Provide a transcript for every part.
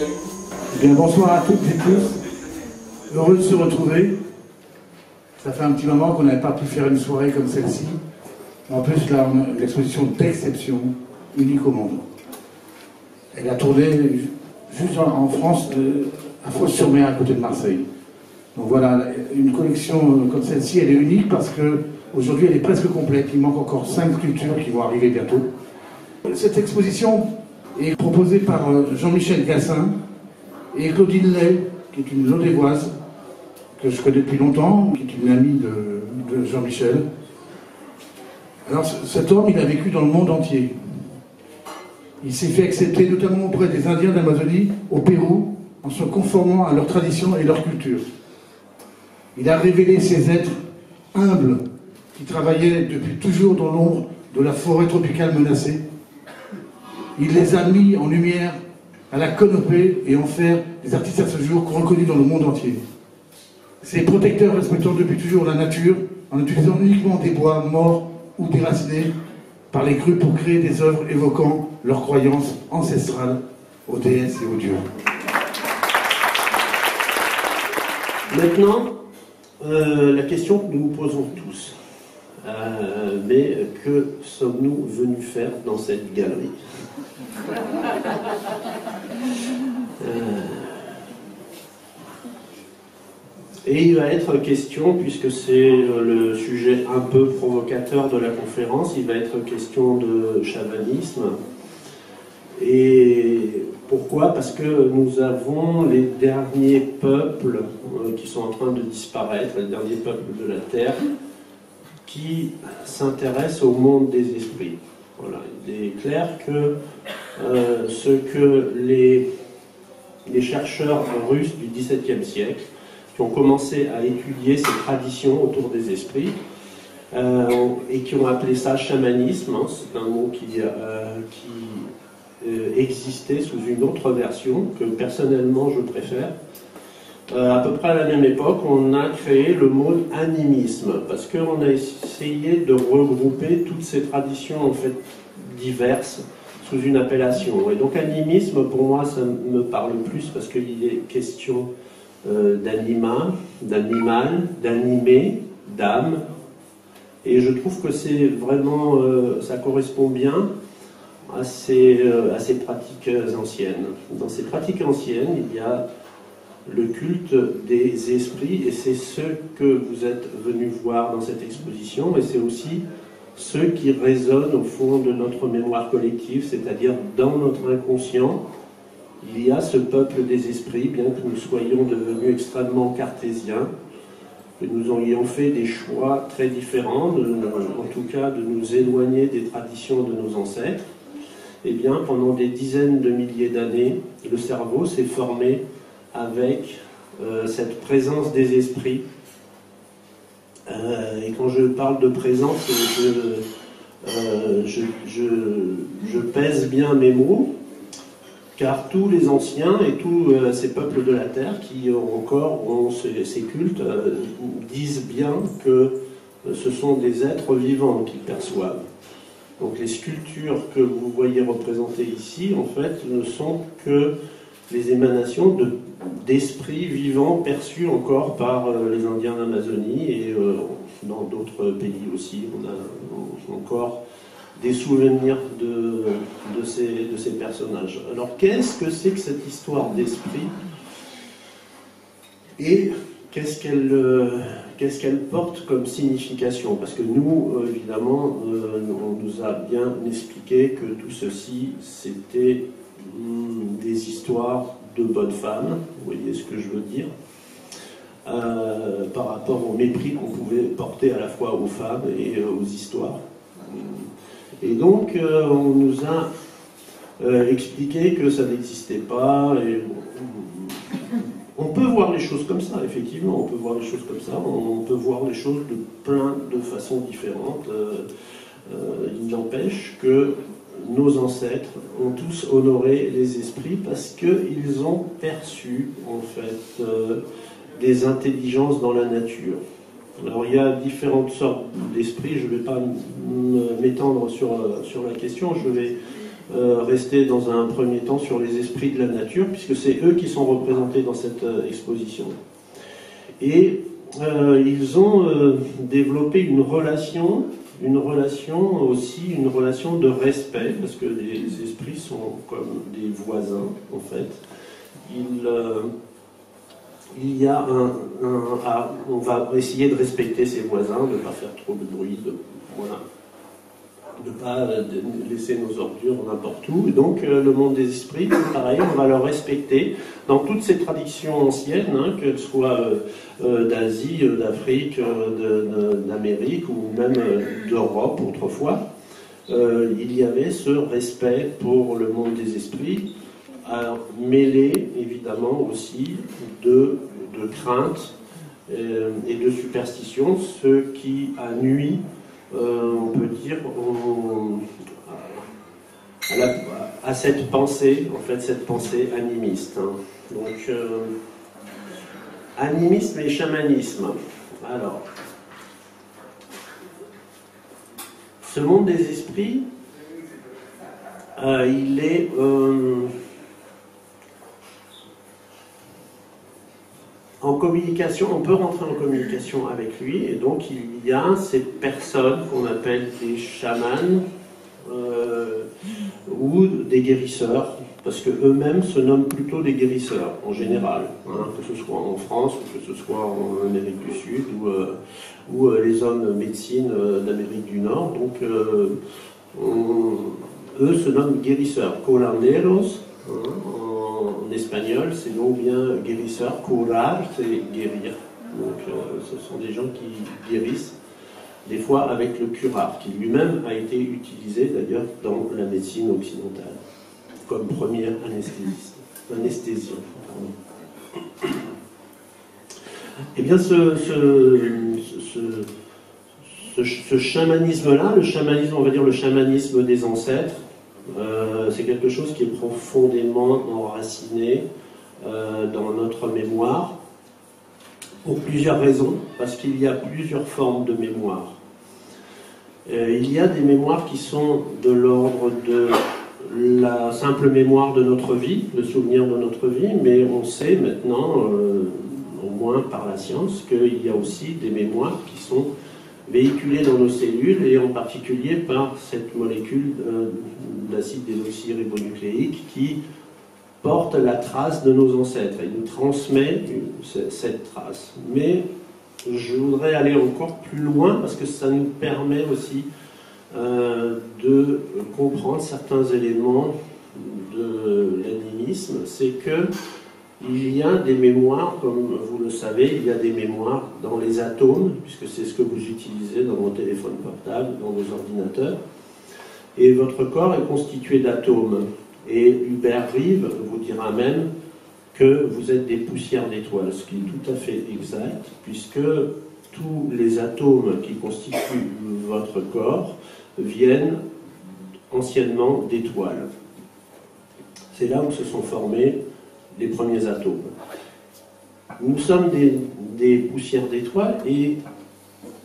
Eh bien, bonsoir à toutes et tous. Heureux de se retrouver. Ça fait un petit moment qu'on n'avait pas pu faire une soirée comme celle-ci. En plus, là, on a une exposition d'exception, unique au monde. Elle a tourné juste en France, à Fos-sur-Mer, à côté de Marseille. Donc voilà, une collection comme celle-ci, elle est unique parce qu'aujourd'hui, elle est presque complète. Il manque encore 5 sculptures qui vont arriver bientôt. Cette exposition est proposée par Jean-Michel Gassin et Claudine Lay, qui est une Lodévoise, que je connais depuis longtemps, qui est une amie de Jean-Michel. Alors cet homme, il a vécu dans le monde entier. Il s'est fait accepter notamment auprès des Indiens d'Amazonie, au Pérou, en se conformant à leurs traditions et leur culture. Il a révélé ces êtres humbles qui travaillaient depuis toujours dans l'ombre de la forêt tropicale menacée. Il les a mis en lumière, à la canopée et en faire des artistes à ce jour reconnus dans le monde entier. Ces protecteurs respectant depuis toujours la nature, en utilisant uniquement des bois morts ou déracinés par les crues pour créer des œuvres évoquant leurs croyances ancestrales aux déesses et aux dieux. Maintenant, la question que nous nous posons tous, mais que sommes-nous venus faire dans cette galerie ? Et il va être question, puisque c'est le sujet un peu provocateur de la conférence, il va être question de chamanisme. Et pourquoi? Parce que nous avons les derniers peuples qui sont en train de disparaître, les derniers peuples de la Terre, qui s'intéressent au monde des esprits. Voilà. Il est clair que ce que les chercheurs russes du XVIIe siècle, qui ont commencé à étudier ces traditions autour des esprits, et qui ont appelé ça chamanisme, hein, c'est un mot qui existait sous une autre version, que personnellement je préfère. À peu près à la même époque, on a créé le mot animisme, parce qu'on a essayé de regrouper toutes ces traditions en fait diverses sous une appellation. Et donc animisme, pour moi, ça me parle plus parce qu'il est question d'animal, d'animé, d'âme. Et je trouve que c'est vraiment, ça correspond bien à ces pratiques anciennes. Dans ces pratiques anciennes, il y a le culte des esprits, et c'est ce que vous êtes venus voir dans cette exposition, et c'est aussi ce qui résonne au fond de notre mémoire collective, c'est-à-dire dans notre inconscient. Il y a ce peuple des esprits, bien que nous soyons devenus extrêmement cartésiens, que nous ayons fait des choix très différents, en tout cas de nous éloigner des traditions de nos ancêtres. Eh bien, pendant des dizaines de milliers d'années, le cerveau s'est formé avec cette présence des esprits. Et quand je parle de présence, je pèse bien mes mots, car tous les anciens et tous ces peuples de la Terre qui ont ces cultes disent bien que ce sont des êtres vivants qu'ils perçoivent. Donc les sculptures que vous voyez représentées ici, en fait, ne sont que les émanations d'esprits vivants perçus encore par les Indiens d'Amazonie et dans d'autres pays aussi. On a encore des souvenirs de ces personnages. Alors qu'est-ce que c'est que cette histoire d'esprit et qu'est-ce qu'elle porte comme signification? Parce que nous, évidemment, on nous a bien expliqué que tout ceci, c'était des histoires de bonnes femmes, vous voyez ce que je veux dire, par rapport au mépris qu'on pouvait porter à la fois aux femmes et aux histoires. Et donc, on nous a expliqué que ça n'existait pas. Et on peut voir les choses comme ça, effectivement, on peut voir les choses comme ça, on peut voir les choses de plein de façons différentes. Il n'empêche que nos ancêtres ont tous honoré les esprits parce qu'ils ont perçu, en fait, des intelligences dans la nature. Alors il y a différentes sortes d'esprits, je ne vais pas m'étendre sur la question, je vais rester dans un premier temps sur les esprits de la nature, puisque c'est eux qui sont représentés dans cette exposition. Et ils ont développé une relation aussi, une relation de respect, parce que les esprits sont comme des voisins, en fait. Il y a on va essayer de respecter ses voisins, de ne pas faire trop de bruit, voilà, de ne pas laisser nos ordures n'importe où. Et donc le monde des esprits, pareil, on va le respecter dans toutes ces traditions anciennes, hein, qu'elles soient d'Asie, d'Afrique, d'Amérique ou même d'Europe autrefois. Il y avait ce respect pour le monde des esprits, mêlé évidemment aussi de crainte et de superstition, ce qui a nui, on peut dire, à cette pensée, en fait, cette pensée animiste. Hein. Donc, animisme et chamanisme. Alors, ce monde des esprits, il est en communication, on peut rentrer en communication avec lui, et donc il y a ces personnes qu'on appelle des chamans ou des guérisseurs, parce qu'eux-mêmes se nomment plutôt des guérisseurs en général, hein, que ce soit en France ou que ce soit en Amérique du Sud ou les hommes médecine d'Amérique du Nord. Donc eux se nomment guérisseurs, curanderos, hein, en espagnol, c'est donc bien guérisseur, curar, c'est guérir. Donc ce sont des gens qui guérissent, des fois avec le curare, qui lui-même a été utilisé d'ailleurs dans la médecine occidentale, comme premier anesthésien. Eh bien, ce chamanisme-là, le chamanisme, on va dire le chamanisme des ancêtres, c'est quelque chose qui est profondément enraciné dans notre mémoire, pour plusieurs raisons, parce qu'il y a plusieurs formes de mémoire. Il y a des mémoires qui sont de l'ordre de la simple mémoire de notre vie, le souvenir de notre vie, mais on sait maintenant, au moins par la science, qu'il y a aussi des mémoires qui sont véhiculées dans nos cellules, et en particulier par cette molécule d'acide désoxyribonucléique qui porte la trace de nos ancêtres et nous transmet cette trace. Mais je voudrais aller encore plus loin parce que ça nous permet aussi de comprendre certains éléments de l'animisme. C'est que il y a des mémoires, comme vous le savez, il y a des mémoires dans les atomes, puisque c'est ce que vous utilisez dans vos téléphones portables, dans vos ordinateurs. Et votre corps est constitué d'atomes. Et Hubert Reeves vous dira même que vous êtes des poussières d'étoiles, ce qui est tout à fait exact, puisque tous les atomes qui constituent votre corps viennent anciennement d'étoiles. C'est là où se sont formés les premiers atomes. Nous sommes des poussières d'étoiles et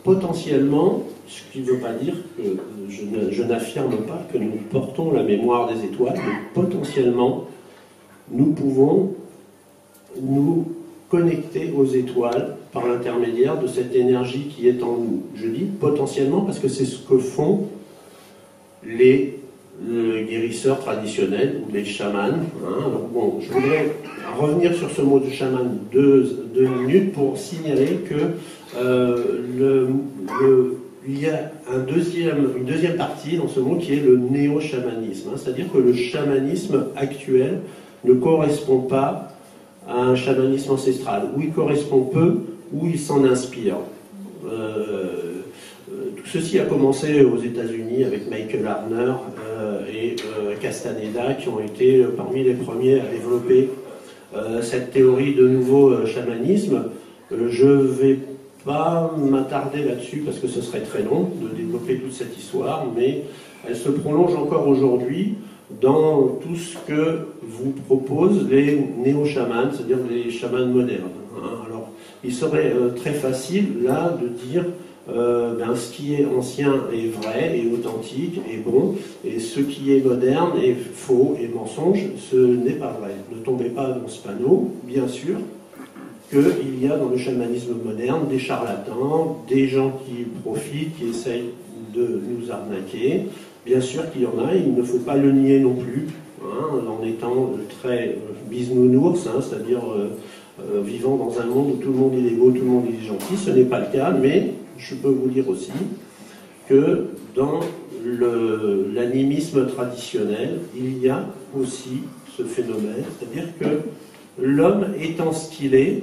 potentiellement, ce qui ne veut pas dire que je n'affirme pas que nous portons la mémoire des étoiles, mais potentiellement, nous pouvons nous connecter aux étoiles par l'intermédiaire de cette énergie qui est en nous. Je dis potentiellement parce que c'est ce que font les guérisseurs traditionnels ou les chamans. Hein. Alors bon, je voudrais revenir sur ce mot de chaman 2 minutes pour signaler que il y a une deuxième partie dans ce mot qui est le néo-chamanisme. Hein. C'est-à-dire que le chamanisme actuel ne correspond pas à un chamanisme ancestral, où il correspond peu, où il s'en inspire. Tout ceci a commencé aux États-Unis avec Michael Harner et Castaneda, qui ont été parmi les premiers à développer cette théorie de nouveau chamanisme. Je ne vais pas m'attarder là-dessus parce que ce serait très long de développer toute cette histoire, mais elle se prolonge encore aujourd'hui dans tout ce que vous proposent les néo-chamans, c'est-à-dire les chamans modernes. Hein. Alors, il serait très facile, là, de dire ce qui est ancien est vrai et authentique et bon, et ce qui est moderne est faux et mensonge, ce n'est pas vrai. Ne tombez pas dans ce panneau, bien sûr qu'il y a dans le chamanisme moderne des charlatans, des gens qui profitent, qui essayent de nous arnaquer. Bien sûr qu'il y en a, il ne faut pas le nier non plus, hein, en étant très bisounours, hein, c'est-à-dire vivant dans un monde où tout le monde est beau, tout le monde est gentil. Ce n'est pas le cas, mais je peux vous dire aussi que dans l'animisme traditionnel, il y a aussi ce phénomène, c'est-à-dire que l'homme étant ce qu'il est,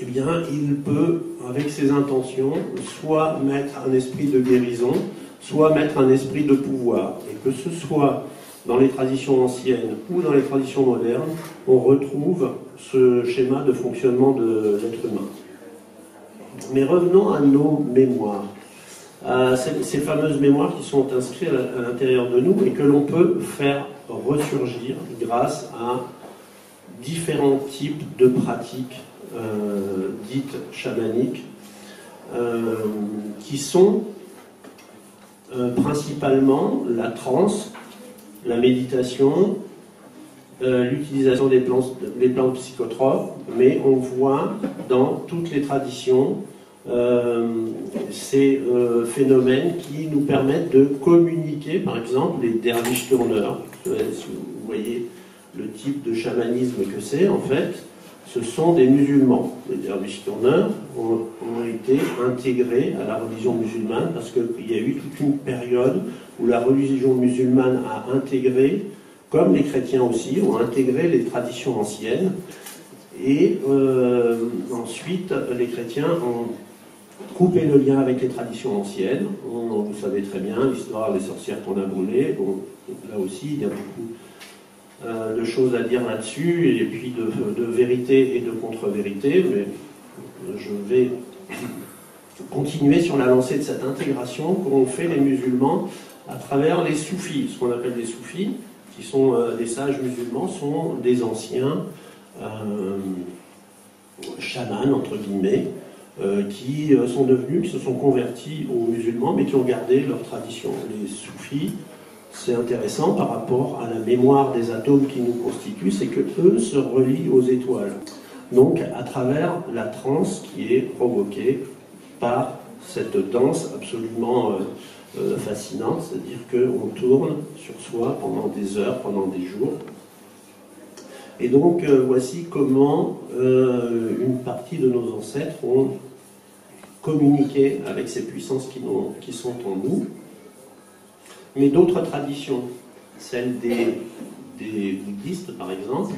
eh bien, il peut, avec ses intentions, soit mettre un esprit de guérison, soit mettre un esprit de pouvoir. Et que ce soit dans les traditions anciennes ou dans les traditions modernes, on retrouve ce schéma de fonctionnement de l'être humain. Mais revenons à nos mémoires. Ces fameuses mémoires qui sont inscrites à l'intérieur de nous et que l'on peut faire ressurgir grâce à différents types de pratiques dites chamaniques qui sont principalement la transe, la méditation, l'utilisation des plantes psychotropes, mais on voit dans toutes les traditions ces phénomènes qui nous permettent de communiquer, par exemple les derviches tourneurs. Si vous voyez le type de chamanisme que c'est, en fait, ce sont des musulmans. Les derviches tourneurs ont été intégrés à la religion musulmane parce qu'il y a eu toute une période où la religion musulmane a intégré, comme les chrétiens aussi, ont intégré les traditions anciennes. Et ensuite, les chrétiens ont coupé le lien avec les traditions anciennes. Vous savez très bien l'histoire des sorcières qu'on a brûlées. Bon, là aussi, il y a beaucoup de choses à dire là-dessus, et puis de vérité et de contre-vérité, mais je vais continuer sur la lancée de cette intégration qu'ont fait les musulmans à travers les soufis. Ce qu'on appelle les soufis, qui sont des sages musulmans, sont des anciens chamans, entre guillemets, qui se sont convertis aux musulmans, mais qui ont gardé leur tradition. Les soufis, c'est intéressant par rapport à la mémoire des atomes qui nous constituent, c'est que eux se relient aux étoiles. Donc à travers la transe qui est provoquée par cette danse absolument fascinante, c'est-à-dire qu'on tourne sur soi pendant des heures, pendant des jours. Et donc voici comment une partie de nos ancêtres ont communiqué avec ces puissances qui sont en nous. Mais d'autres traditions, celles des bouddhistes par exemple,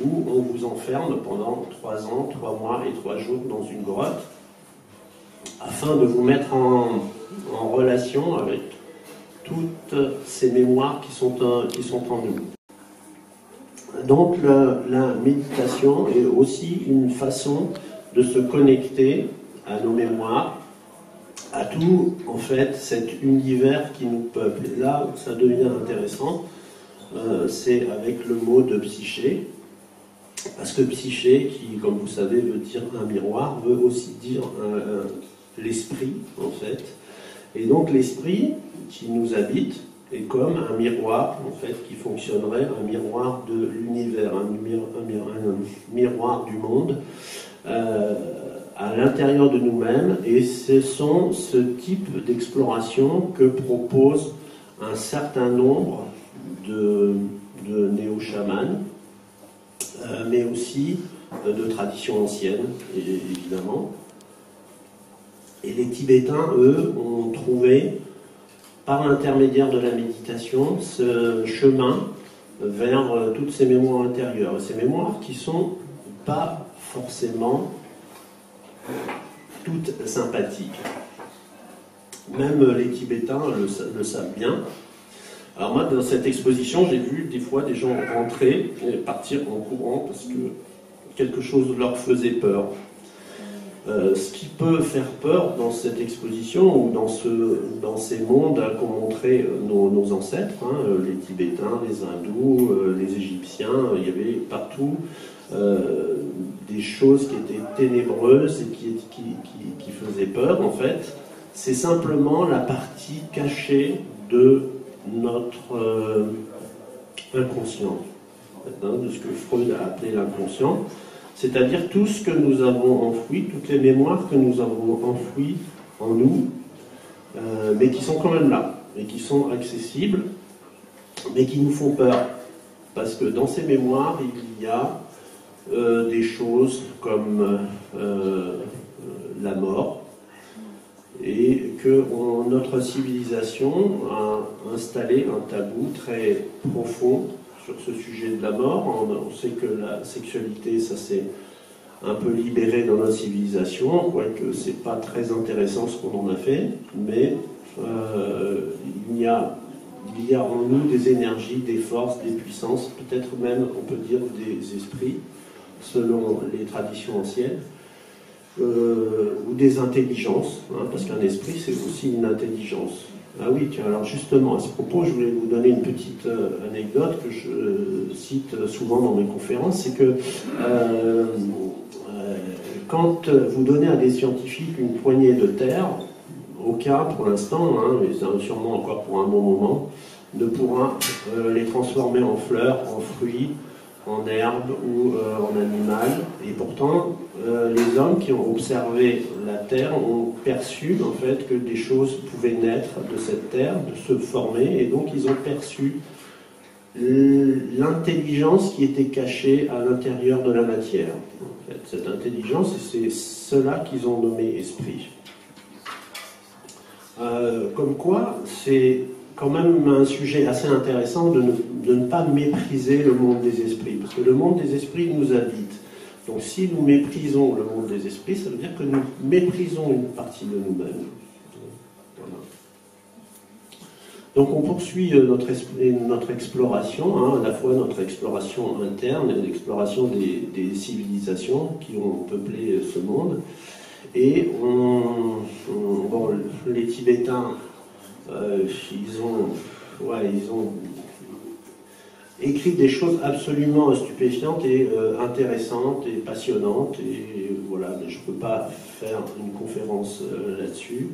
où on vous enferme pendant 3 ans, 3 mois et 3 jours dans une grotte, afin de vous mettre en relation avec toutes ces mémoires qui sont en nous. Donc la méditation est aussi une façon de se connecter à nos mémoires, à tout, en fait, cet univers qui nous peuple. Et là, ça devient intéressant, c'est avec le mot de psyché, parce que psyché, qui, comme vous savez, veut dire un miroir, veut aussi dire l'esprit, en fait. Et donc l'esprit qui nous habite est comme un miroir, en fait, qui fonctionnerait, un miroir de l'univers, un miroir du monde, à l'intérieur de nous-mêmes, et ce sont ce type d'exploration que propose un certain nombre de néo-chamans, mais aussi de traditions anciennes, évidemment. Et les Tibétains, eux, ont trouvé, par l'intermédiaire de la méditation, ce chemin vers toutes ces mémoires intérieures. Et ces mémoires qui ne sont pas forcément toutes sympathiques. Même les Tibétains le savent bien. Alors moi, dans cette exposition, j'ai vu des fois des gens rentrer et partir en courant parce que quelque chose leur faisait peur. Ce qui peut faire peur dans cette exposition ou dans ces mondes qu'ont montré nos ancêtres, hein, les Tibétains, les Hindous, les Égyptiens, il y avait partout des choses qui étaient ténébreuses et qui faisait peur, en fait, c'est simplement la partie cachée de notre inconscient, de ce que Freud a appelé l'inconscient, c'est-à-dire tout ce que nous avons enfoui, toutes les mémoires que nous avons enfouies en nous, mais qui sont quand même là, et qui sont accessibles, mais qui nous font peur. Parce que dans ces mémoires, il y a des choses comme la mort, et que notre civilisation a installé un tabou très profond sur ce sujet de la mort. On sait que la sexualité, ça s'est un peu libéré dans notre civilisation, quoique c'est pas très intéressant ce qu'on en a fait, mais il y a en nous des énergies, des forces, des puissances, peut-être même, on peut dire, des esprits, selon les traditions anciennes, ou des intelligences, hein, parce qu'un esprit, c'est aussi une intelligence. Ah oui, tiens, alors justement, à ce propos, je voulais vous donner une petite anecdote que je cite souvent dans mes conférences, c'est que quand vous donnez à des scientifiques une poignée de terre, aucun, pour l'instant, hein, mais sûrement encore pour un bon moment, ne pourra les transformer en fleurs, en fruits, en herbes ou en animal. Et pourtant, les hommes qui ont observé la Terre ont perçu en fait que des choses pouvaient naître de cette Terre, de se former, et donc ils ont perçu l'intelligence qui était cachée à l'intérieur de la matière. En fait, cette intelligence, et c'est cela qu'ils ont nommé esprit. Comme quoi, c'est quand même un sujet assez intéressant de ne pas mépriser le monde des esprits, parce que le monde des esprits nous habite. Donc si nous méprisons le monde des esprits, ça veut dire que nous méprisons une partie de nous-mêmes. Voilà. Donc on poursuit notre exploration, hein, à la fois notre exploration interne et l'exploration des civilisations qui ont peuplé ce monde. Et bon, les Tibétains, ils ont écrit des choses absolument stupéfiantes et intéressantes et passionnantes. Et voilà, mais je ne peux pas faire une conférence là-dessus.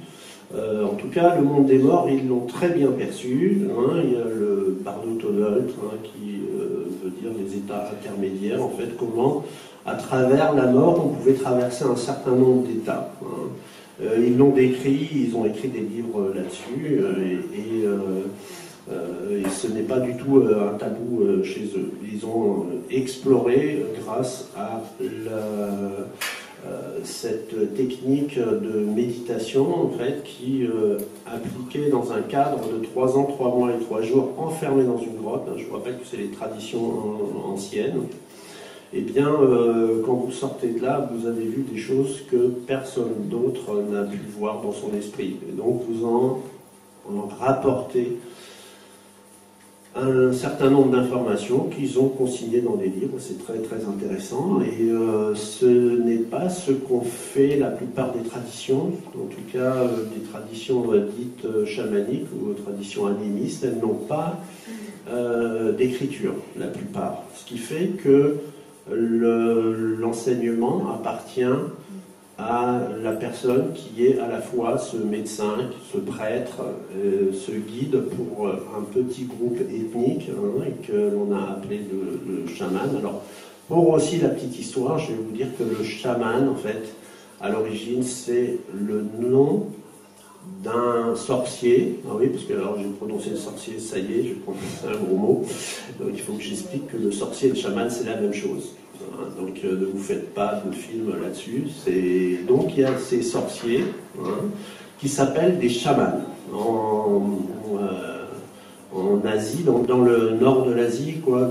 En tout cas, le monde des morts, ils l'ont très bien perçu. Hein. Il y a le Bardo Tolstoï, hein, qui veut dire les états intermédiaires. En fait, comment, à travers la mort, on pouvait traverser un certain nombre d'états. Hein. Ils l'ont décrit, ils ont écrit des livres là-dessus, et ce n'est pas du tout un tabou chez eux. Ils ont exploré grâce à cette technique de méditation, en fait, qui appliquée dans un cadre de 3 ans, 3 mois et 3 jours, enfermé dans une grotte. Je vous rappelle que c'est les traditions anciennes. Eh bien, quand vous sortez de là, vous avez vu des choses que personne d'autre n'a pu voir dans son esprit. Et donc, vous en rapportez un certain nombre d'informations qu'ils ont consignées dans des livres. C'est très très intéressant. Et ce n'est pas ce qu'ont fait la plupart des traditions, en tout cas des traditions dites chamaniques ou traditions animistes. Elles n'ont pas d'écriture, la plupart. Ce qui fait que l'enseignement appartient à la personne qui est à la fois ce médecin, ce prêtre, ce guide pour un petit groupe ethnique, hein, et que l'on a appelé le chaman. Alors, pour aussi la petite histoire, je vais vous dire que le chaman, en fait, à l'origine, c'est le nom d'un sorcier. Ah oui, parce que alors j'ai prononcé le sorcier, ça y est, j'ai prononcé un gros mot. Donc il faut que j'explique que le sorcier et le chaman, c'est la même chose. Donc ne vous faites pas de film là-dessus. Donc il y a ces sorciers, hein, qui s'appellent des chamans en Asie, dans le nord de l'Asie, quoi,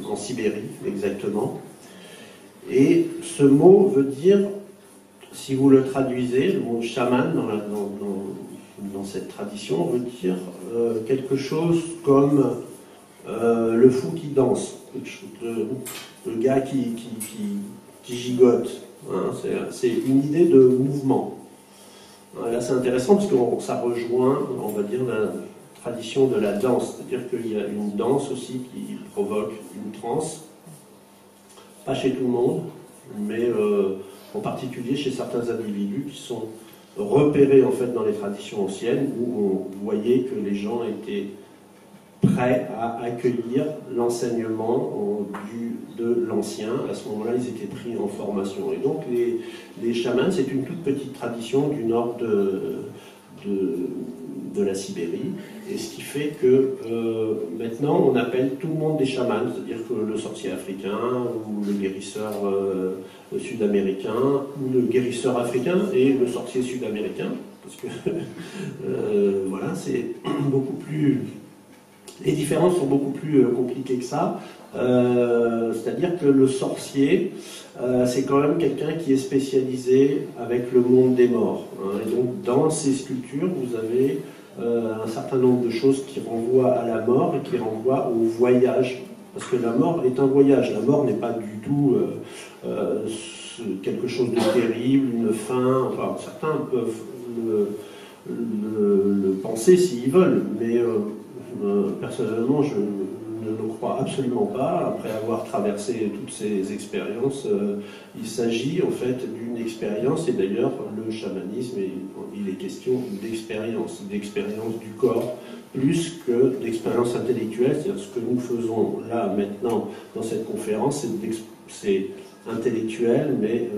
en Sibérie exactement. Et ce mot veut dire, si vous le traduisez, le mot chaman dans cette tradition veut dire quelque chose comme le fou qui danse, le gars qui gigote. Hein, c'est une idée de mouvement. Là, c'est intéressant parce que ça rejoint, on va dire, la tradition de la danse. C'est-à-dire qu'il y a une danse aussi qui provoque une transe. Pas chez tout le monde, mais en particulier chez certains individus qui sont repérés en fait dans les traditions anciennes, où on voyait que les gens étaient prêts à accueillir l'enseignement de l'ancien. À ce moment-là, ils étaient pris en formation. Et donc, les chamans, c'est une toute petite tradition du nord de la Sibérie. Et ce qui fait que maintenant, on appelle tout le monde des chamans, c'est-à-dire que le sorcier africain, ou le guérisseur sud-américain, ou le guérisseur africain et le sorcier sud-américain. Parce que, voilà, c'est beaucoup plus... Les différences sont beaucoup plus compliquées que ça. C'est-à-dire que le sorcier, c'est quand même quelqu'un qui est spécialisé avec le monde des morts. Hein. Et donc, dans ces sculptures, vous avez un certain nombre de choses qui renvoient à la mort et qui renvoient au voyage. Parce que la mort est un voyage. La mort n'est pas du tout quelque chose de terrible, une fin. Enfin, certains peuvent le penser s'ils veulent, mais personnellement, je ne le crois absolument pas. Après avoir traversé toutes ces expériences, il s'agit en fait d'une expérience, et d'ailleurs le chamanisme, il est question d'expérience du corps, plus que d'expérience intellectuelle. C'est-à-dire ce que nous faisons là, maintenant, dans cette conférence, c'est intellectuel, mais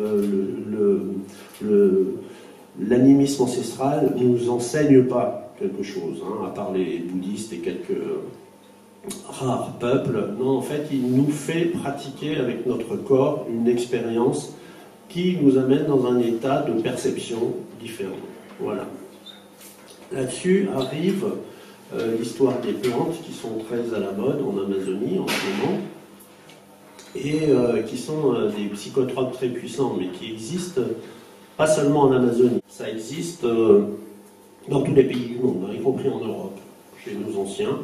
l'animisme ancestral ne nous enseigne pas quelque chose, hein, à part les bouddhistes et quelques rares peuples. Non, en fait, il nous fait pratiquer avec notre corps une expérience qui nous amène dans un état de perception différent. Voilà. Là-dessus arrive l'histoire des plantes qui sont très à la mode en Amazonie en ce moment, et qui sont des psychotropes très puissants, mais qui existent pas seulement en Amazonie. Ça existe dans tous les pays du monde, hein, y compris en Europe, chez nos anciens.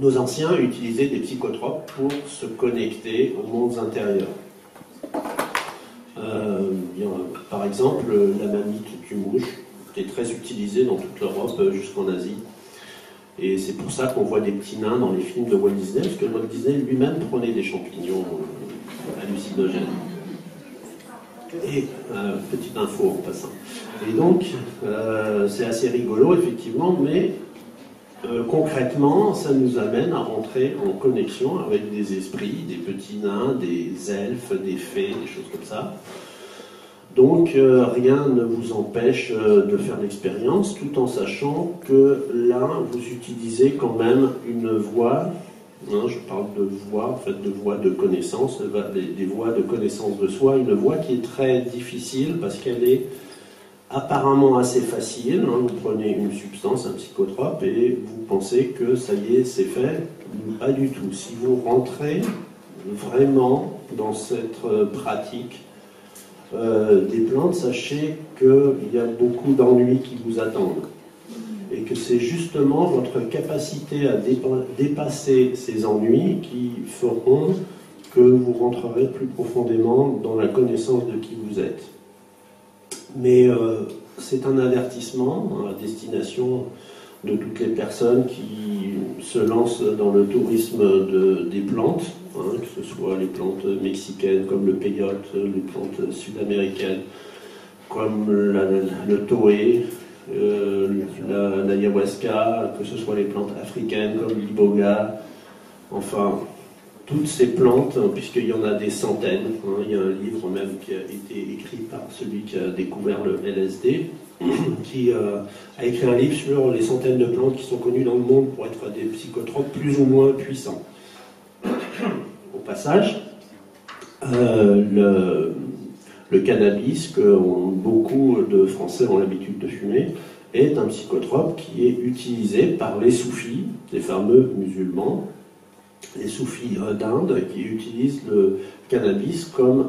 Nos anciens utilisaient des psychotropes pour se connecter aux mondes intérieurs. Par exemple, la mamite du mouche était très utilisée dans toute l'Europe jusqu'en Asie. Et c'est pour ça qu'on voit des petits nains dans les films de Walt Disney, parce que Walt Disney lui-même prenait des champignons hallucinogènes. Et petite info en passant. Et donc, c'est assez rigolo, effectivement, mais concrètement, ça nous amène à rentrer en connexion avec des esprits, des petits nains, des elfes, des fées, des choses comme ça. Donc, rien ne vous empêche de faire l'expérience, tout en sachant que là, vous utilisez quand même une voie. Hein, je parle de voie, en fait, de voie de connaissance, des voies de connaissance de soi, une voie qui est très difficile parce qu'elle est apparemment assez facile. Hein, vous prenez une substance, un psychotrope, et vous pensez que ça y est, c'est fait. Pas du tout. Si vous rentrez vraiment dans cette pratique des plantes, sachez qu'il y a beaucoup d'ennuis qui vous attendent. Et que c'est justement votre capacité à dépasser ces ennuis qui feront que vous rentrerez plus profondément dans la connaissance de qui vous êtes. Mais c'est un avertissement à destination de toutes les personnes qui se lancent dans le tourisme des plantes, hein, que ce soit les plantes mexicaines comme le peyote, les plantes sud-américaines comme le toé, l'ayahuasca, que ce soit les plantes africaines comme l'iboga, enfin toutes ces plantes, puisqu'il y en a des centaines, hein, il y a un livre même qui a été écrit par celui qui a découvert le LSD, qui a écrit un livre sur les centaines de plantes qui sont connues dans le monde pour être des psychotropes plus ou moins puissants. Au passage, le cannabis, que beaucoup de Français ont l'habitude de fumer, est un psychotrope qui est utilisé par les soufis, les fameux musulmans, les soufis d'Inde, qui utilisent le cannabis comme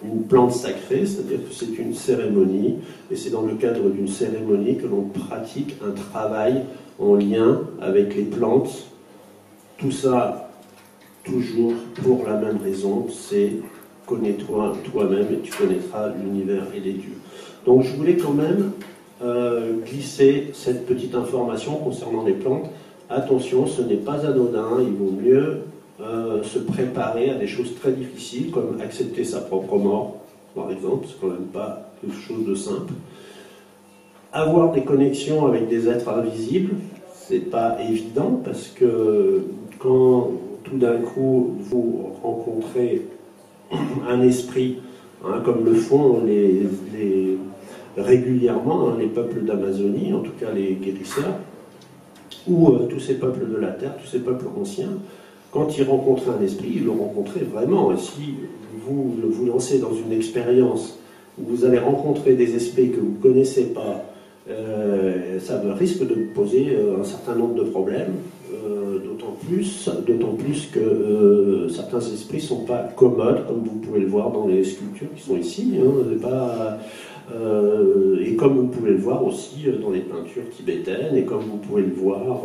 une plante sacrée, c'est-à-dire que c'est une cérémonie, et c'est dans le cadre d'une cérémonie que l'on pratique un travail en lien avec les plantes. Tout ça, toujours pour la même raison, c'est connais-toi toi-même et tu connaîtras l'univers et les dieux. Donc je voulais quand même glisser cette petite information concernant les plantes. Attention, ce n'est pas anodin, il vaut mieux se préparer à des choses très difficiles, comme accepter sa propre mort, par exemple, c'est quand même pas quelque chose de simple. Avoir des connexions avec des êtres invisibles, c'est pas évident, parce que quand tout d'un coup vous rencontrez un esprit, hein, comme le font régulièrement les peuples d'Amazonie, en tout cas les guérisseurs, ou tous ces peuples de la Terre, tous ces peuples anciens, quand ils rencontraient un esprit, ils le rencontraient vraiment. Et si vous vous lancez dans une expérience où vous allez rencontrer des esprits que vous ne connaissez pas, ça risque de poser un certain nombre de problèmes, d'autant plus que certains esprits ne sont pas commodes, comme vous pouvez le voir dans les sculptures qui sont ici, hein, et comme vous pouvez le voir aussi dans les peintures tibétaines, et comme vous pouvez le voir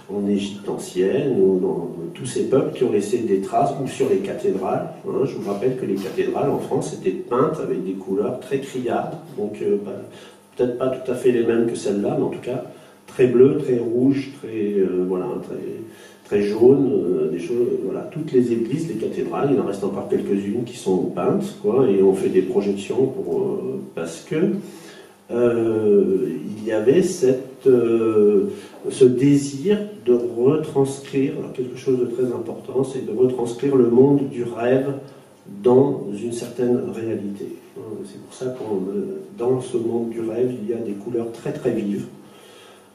en Égypte ancienne, ou dans tous ces peuples qui ont laissé des traces, ou sur les cathédrales. Hein. Je vous rappelle que les cathédrales en France étaient peintes avec des couleurs très criardes, donc peut-être pas tout à fait les mêmes que celles-là, mais en tout cas très bleues, très rouges, très jaunes, des choses, voilà. Toutes les églises, les cathédrales, il en reste encore quelques-unes qui sont peintes, quoi, et on fait des projections parce que il y avait ce désir de retranscrire quelque chose de très important, c'est de retranscrire le monde du rêve dans une certaine réalité. C'est pour ça que dans ce monde du rêve, il y a des couleurs très très vives.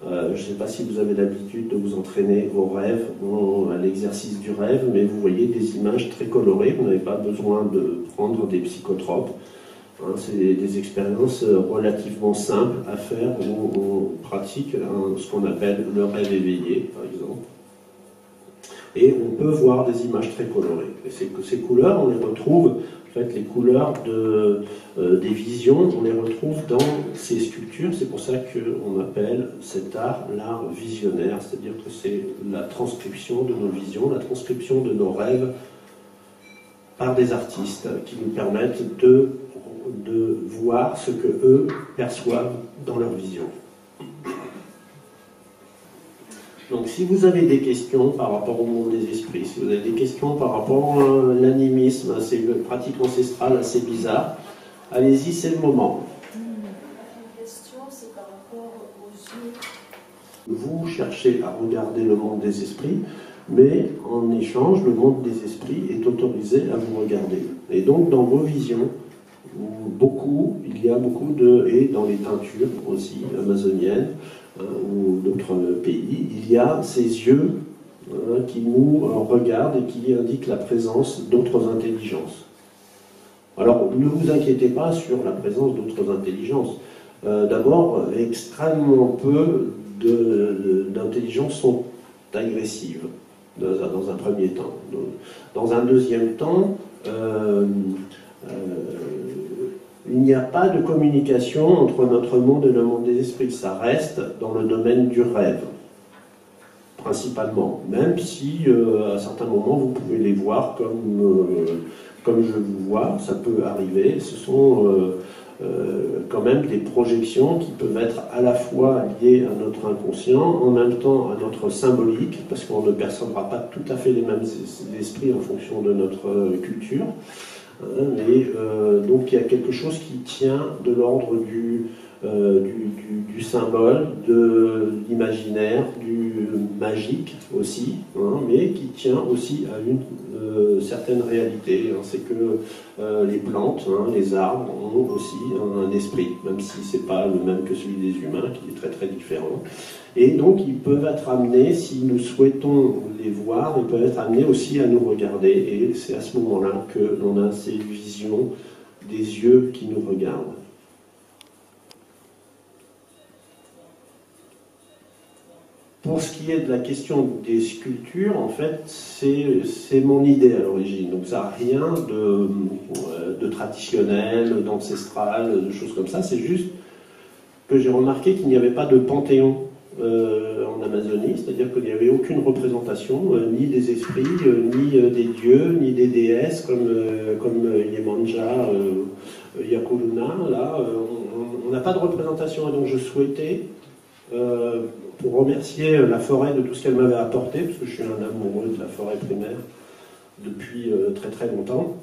Je ne sais pas si vous avez l'habitude de vous entraîner au rêve, à l'exercice du rêve, mais vous voyez des images très colorées, vous n'avez pas besoin de prendre des psychotropes. C'est des expériences relativement simples à faire où on pratique ce qu'on appelle le rêve éveillé, par exemple. Et on peut voir des images très colorées. Et ces couleurs, on les retrouve, en fait, les couleurs des visions, on les retrouve dans ces sculptures. C'est pour ça qu'on appelle cet art l'art visionnaire, c'est-à-dire que c'est la transcription de nos visions, la transcription de nos rêves par des artistes qui nous permettent de voir ce que eux perçoivent dans leur vision. Donc si vous avez des questions par rapport au monde des esprits, si vous avez des questions par rapport à l'animisme, à ces pratiques ancestrales assez bizarres, allez-y, c'est le moment. La question, c'est par rapport aux yeux. Vous cherchez à regarder le monde des esprits, mais en échange, le monde des esprits est autorisé à vous regarder. Et donc dans vos visions, il y a beaucoup et dans les peintures aussi amazoniennes, ou d'autres pays, il y a ces yeux qui nous regardent et qui indiquent la présence d'autres intelligences. Alors, ne vous inquiétez pas sur la présence d'autres intelligences. D'abord, extrêmement peu d'intelligences sont agressives, dans un premier temps. Dans un deuxième temps, il n'y a pas de communication entre notre monde et le monde des esprits. Ça reste dans le domaine du rêve, principalement. Même si, à certains moments, vous pouvez les voir comme je vous vois, ça peut arriver. Ce sont quand même des projections qui peuvent être à la fois liées à notre inconscient, en même temps à notre symbolique, parce qu'on ne percevra pas tout à fait les mêmes esprits en fonction de notre culture. Mais donc il y a quelque chose qui tient de l'ordre du symbole, de l'imaginaire, du magique aussi, mais qui tient aussi à une certaine réalité. C'est que les plantes, les arbres ont aussi un esprit, même si ce n'est pas le même que celui des humains, qui est très très différent. Et donc ils peuvent être amenés, si nous souhaitons les voir, ils peuvent être amenés aussi à nous regarder. Et c'est à ce moment-là que l'on a ces visions des yeux qui nous regardent. Pour ce qui est de la question des sculptures, en fait, c'est mon idée à l'origine. Donc ça n'a rien de traditionnel, d'ancestral, de choses comme ça. C'est juste que j'ai remarqué qu'il n'y avait pas de panthéon en Amazonie, c'est-à-dire qu'il n'y avait aucune représentation, ni des esprits, ni des dieux, ni des déesses comme Yemanja, Yakuluna. Là, on n'a pas de représentation, et donc je souhaitais pour remercier la forêt de tout ce qu'elle m'avait apporté, parce que je suis un amoureux de la forêt primaire depuis très très longtemps.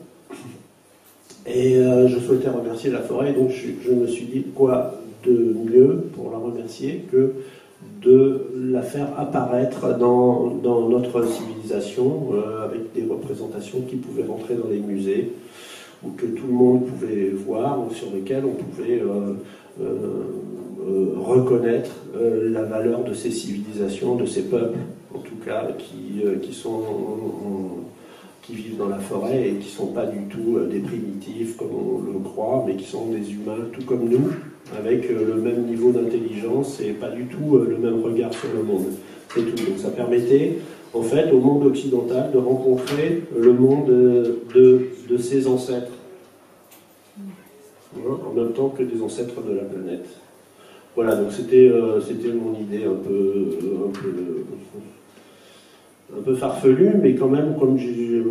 Et je souhaitais remercier la forêt, donc je me suis dit quoi de mieux pour la remercier que de la faire apparaître dans notre civilisation avec des représentations qui pouvaient rentrer dans les musées ou que tout le monde pouvait voir ou sur lesquelles on pouvait reconnaître la valeur de ces civilisations, de ces peuples en tout cas qui vivent dans la forêt et qui ne sont pas du tout des primitifs comme on le croit, mais qui sont des humains tout comme nous, avec le même niveau d'intelligence et pas du tout le même regard sur le monde. C'est tout. Donc ça permettait, en fait, au monde occidental de rencontrer le monde de ses ancêtres, hein, en même temps que des ancêtres de la planète. Voilà, donc c'était mon idée un peu farfelu, mais quand même, comme j'ai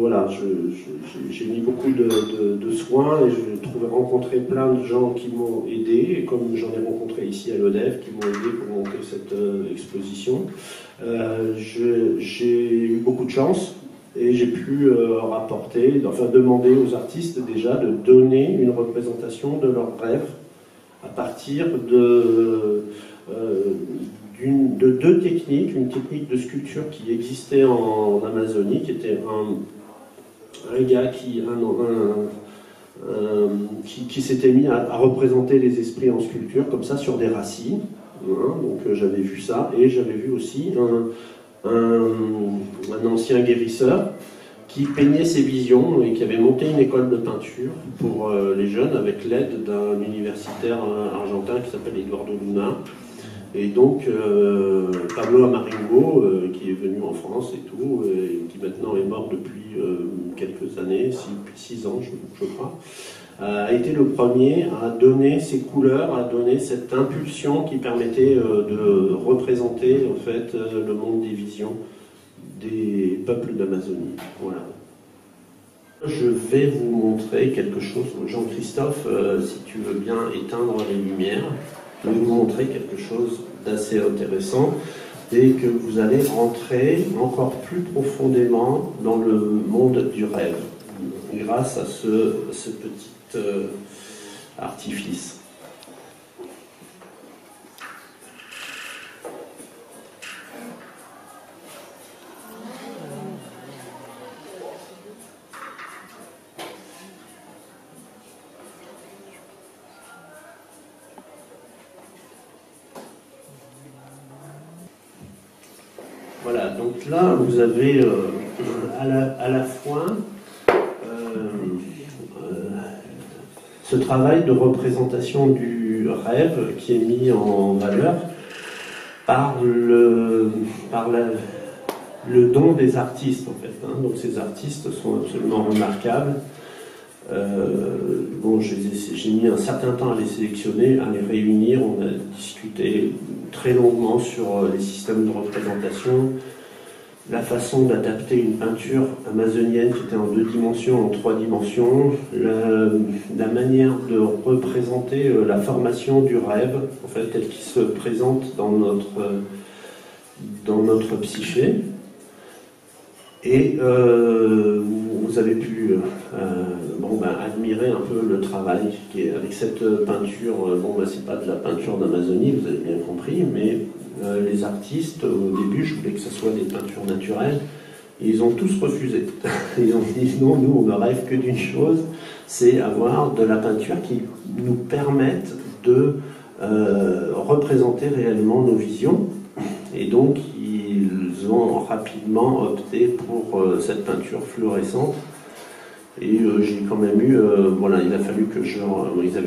mis beaucoup de soins et j'ai rencontré plein de gens qui m'ont aidé, et comme j'en ai rencontré ici à l'ODEF, qui m'ont aidé pour monter cette exposition. J'ai eu beaucoup de chance et j'ai pu demander aux artistes déjà de donner une représentation de leurs rêves à partir de deux techniques, une technique de sculpture qui existait en Amazonie, qui était un gars qui s'était mis à représenter les esprits en sculpture, comme ça, sur des racines. Hein, donc j'avais vu ça, et j'avais vu aussi un ancien guérisseur qui peignait ses visions et qui avait monté une école de peinture pour les jeunes avec l'aide d'un universitaire argentin qui s'appelle Eduardo Luna. Et donc, Pablo Amaringo, qui est venu en France et tout, et qui maintenant est mort depuis quelques années, 6 ans je crois, a été le premier à donner ces couleurs, à donner cette impulsion qui permettait de représenter en fait le monde des visions des peuples d'Amazonie. Voilà. Je vais vous montrer quelque chose. Jean-Christophe, si tu veux bien éteindre les lumières. Je vais vous montrer quelque chose d'assez intéressant et que vous allez rentrer encore plus profondément dans le monde du rêve grâce à ce petit artifice. Voilà, donc là, vous avez à la fois ce travail de représentation du rêve qui est mis en valeur par le don des artistes, en fait. Hein. Donc ces artistes sont absolument remarquables. J'ai mis un certain temps à les sélectionner, à les réunir. On a discuté très longuement sur les systèmes de représentation, la façon d'adapter une peinture amazonienne qui était en 2 dimensions, en 3 dimensions, la manière de représenter la formation du rêve, en fait, tel qu'il se présente dans notre psyché. Et vous avez pu admirer un peu le travail qui est avec cette peinture. C'est pas de la peinture d'Amazonie, vous avez bien compris, mais les artistes, au début, je voulais que ce soit des peintures naturelles, et ils ont tous refusé. Ils ont dit non, nous on ne rêve que d'une chose, c'est avoir de la peinture qui nous permette de représenter réellement nos visions. Et donc ils ont rapidement opté pour cette peinture fluorescente. Et j'ai quand même eu, il a fallu que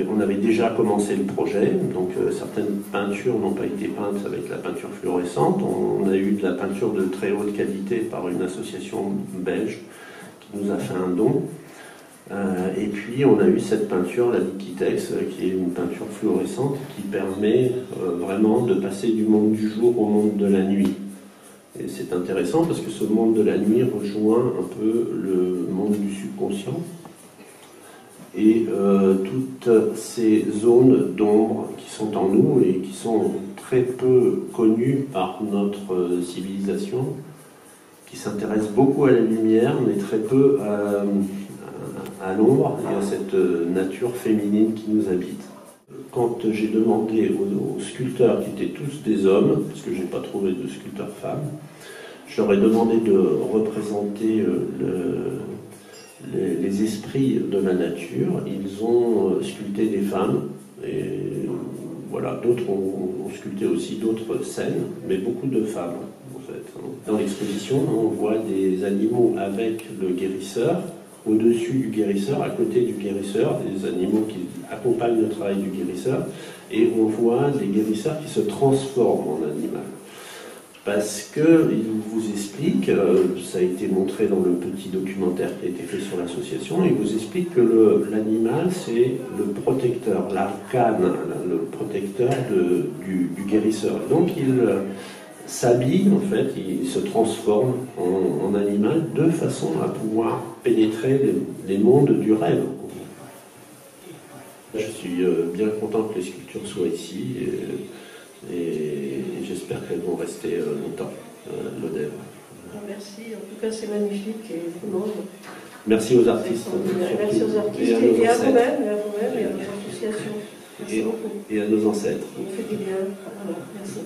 on avait déjà commencé le projet, donc certaines peintures n'ont pas été peintes avec la peinture fluorescente. On a eu de la peinture de très haute qualité par une association belge qui nous a fait un don. Et puis on a eu cette peinture, la Liquitex, qui est une peinture fluorescente qui permet vraiment de passer du monde du jour au monde de la nuit. Et c'est intéressant parce que ce monde de la nuit rejoint un peu le monde du subconscient. Et toutes ces zones d'ombre qui sont en nous et qui sont très peu connu par notre civilisation, qui s'intéresse beaucoup à la lumière, mais très peu à l'ombre et à cette nature féminine qui nous habite. Quand j'ai demandé aux sculpteurs, qui étaient tous des hommes, parce que je n'ai pas trouvé de sculpteurs femmes, je leur ai demandé de représenter les esprits de la nature. Ils ont sculpté des femmes, et voilà, d'autres ont sculpté aussi d'autres scènes, mais beaucoup de femmes, en fait. Dans l'exposition, on voit des animaux avec le guérisseur, au-dessus du guérisseur, à côté du guérisseur, des animaux qui accompagnent le travail du guérisseur, et on voit des guérisseurs qui se transforment en animal. Parce qu'il vous explique, ça a été montré dans le petit documentaire qui a été fait sur l'association, il vous explique que l'animal, c'est le protecteur, l'arcane, le protecteur du guérisseur. Donc il s'habille, en fait, il se transforme en animal de façon à pouvoir pénétrer les mondes du rêve. Je suis bien content que les sculptures soient ici et j'espère qu'elles vont rester longtemps, l'ODEV. Merci, en tout cas c'est magnifique et vraiment. Merci aux artistes. Merci aux artistes et à vous-même, et à vos associations. Merci beaucoup. Et à nos ancêtres. Vous faites du bien. Voilà, merci.